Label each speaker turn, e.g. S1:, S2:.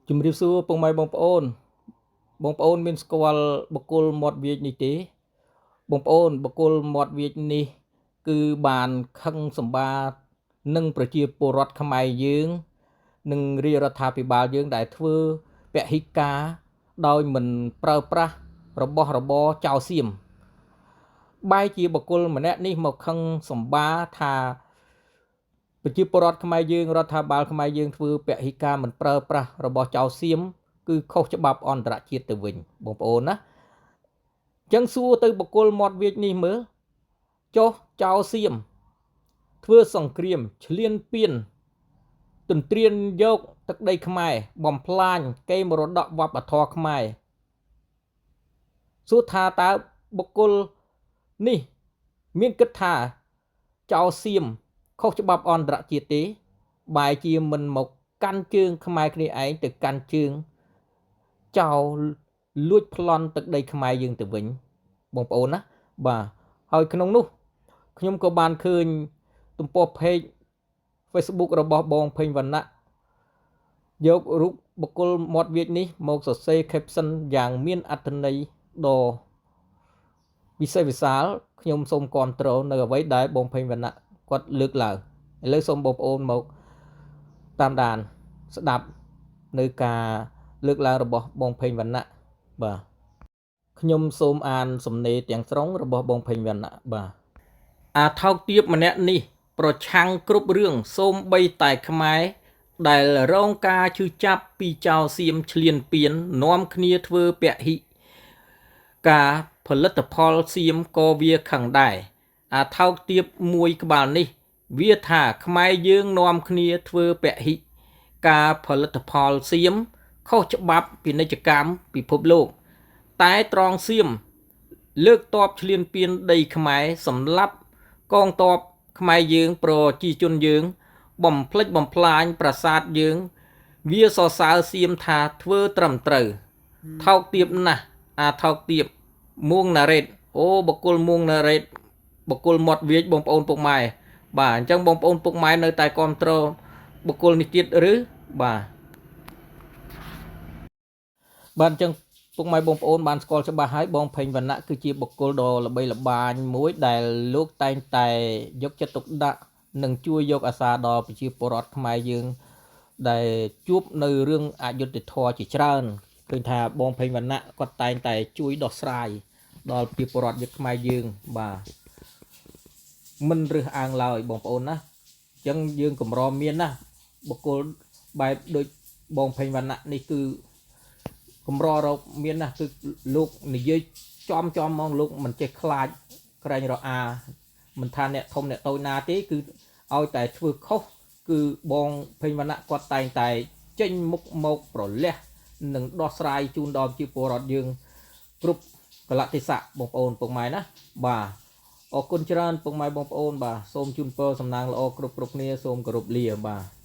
S1: ជំរាបសួរពុកម៉ែបងប្អូនមានស្គាល់បកគលមាត់វាចនេះទេបងប្អូនបកគលមាត់វាចនេះគឺបានខឹងសម្បានឹងប្រជាពលរដ្ឋខ្មែរយើងនិងរាជរដ្ឋាភិបាលយើងដែលធ្វើពហិការដោយមិនប្រើប្រាស់របស់របរចោលសៀមបែរជាបកគលម្នាក់នេះមកខឹងសម្បាថាប្រជាពលរដ្ឋខ្មែរយើងរដ្ឋាភិបាលខ្មែរយើងធ្វើពហិការមិនប្រើប្រាស់របស់ចោលសៀមគឺខុសច្បាប់អន្តរជាតិទៅវិញបងប្អូនណាចឹងសួរទៅបកគលមាត់វាចនេះមើលចុះចោលសៀមធ្វើសង្គ្រាមឈ្លានពានទន្ទ្រានយកទឹកដីខ្មែរបំផ្លាញកេរមរតកវប្បធម៌ខ្មែរសួរថាតើបុគ្គលនេះមានគិតថាចោលសៀមខុសច្បាប់អន្តរជាតិទេបែរជាមិនមកកាន់ជើងខ្មែរគ្នាឯងទៅកាន់ជើងចោលលួចប្លន់ទឹកដីខ្មែរយើងទៅវិញបងប្អូនណាបាទហើយក្នុងនោះខ្ញុំក៏បានឃើញទំព័រ page Facebook របស់បងភេងវណ្ណៈយករូបបុគ្គលមាត់វាចនេះមកសរសេរ caption យ៉ាងមានអត្ថន័យដ៏វិសេសវិសាលខ្ញុំសូមគាំទ្រនៅអ្វីដែលបងភេងវណ្ណៈគាត់លើកឡើងឥឡូវសូមបងប្អូនមកតាមដានស្ដាប់នៅការលើកឡើងរបស់បងភេងវណ្ណៈបាទខ្ញុំសូមអានសំណេរទាំងស្រុងរបស់បងភេងវណ្ណៈបាទអាថោកទាបម្នាក់នេះប្រឆាំងគ្រប់រឿងសូម្បីតែខ្មែរដែលរងការឈឺចាប់ពីចៅសៀមឈ្លានពាននាំគ្នាធ្វើពហិការផលិតផលសៀមក៏វាខឹងដែរអាថោកទាបមួយក្បាលនេះវាថាខ្មែរយើងនាំគ្នាធ្វើពហិការផលិតផលសៀមខុសច្បាប់ពាណិជ្ជកម្មពិភពលោកតែត្រង់សៀមលើកតបឈ្លានពានដីខ្មែរសម្លាប់កងទ័ពខ្មែរយើងប្រជាជនយើងបំផ្លិចបំផ្លាញប្រាសាទយើងវាសរសើរសៀមថាធ្វើត្រឹមត្រូវថោកទាបណាស់អាថោកទាបមួងណារ៉េតអូបកគលមួងណារ៉េតបកគលមាត់វាចបងប្អូនពុកម៉ែបាទអញ្ចឹងបងប្អូនពុកម៉ែនៅតែគាំទ្របកគលនេះទៀតឬបាទអញ្ចឹងពុកម៉ែបងប្អូនបានស្គាល់ច្បាស់ហើយបងភេងវណ្ណៈគឺជាបុគ្គលដ៏ល្បីល្បាញមួយដែលលោកតែងតែយកចិត្តទុកដាក់និងជួយយកអាសាដល់ប្រជាពលរដ្ឋខ្មែរយើងដែលជួបនៅរឿងអយុត្តិធម៌ជាច្រើនឃើញថាបងភេងវណ្ណៈគាត់តែងតែជួយដោះស្រាយដល់ប្រជាពលរដ្ឋខ្មែរយើងបាទមិនរើសអើងឡើយបងប្អូនណាអញ្ចឹងយើងកម្រមានណាបុគ្គលបែបដូចបងភេងវណ្ណៈនេះគឺកម្ររកមានណាគឺលោកនិយាយចំហ្មងលោកមិនចេះខ្លាចក្រែងរអាមិនថាអ្នកធំអ្នកតូចណាទេគឺឲ្យតែធ្វើខុសគឺបងភេងវណ្ណៈគាត់តែងតែចេញមុខមកប្រលះនិងដោះស្រាយជូនដល់ប្រជាពលរដ្ឋយើងគ្រប់កលៈទេសៈបងប្អូនពុកម៉ែណាបាទអរគុណច្រើនពុកម៉ែបងប្អូនបាទសូមជូនពរសំណាងល្អគ្រប់គ្នាសូមគោរពលាបាទ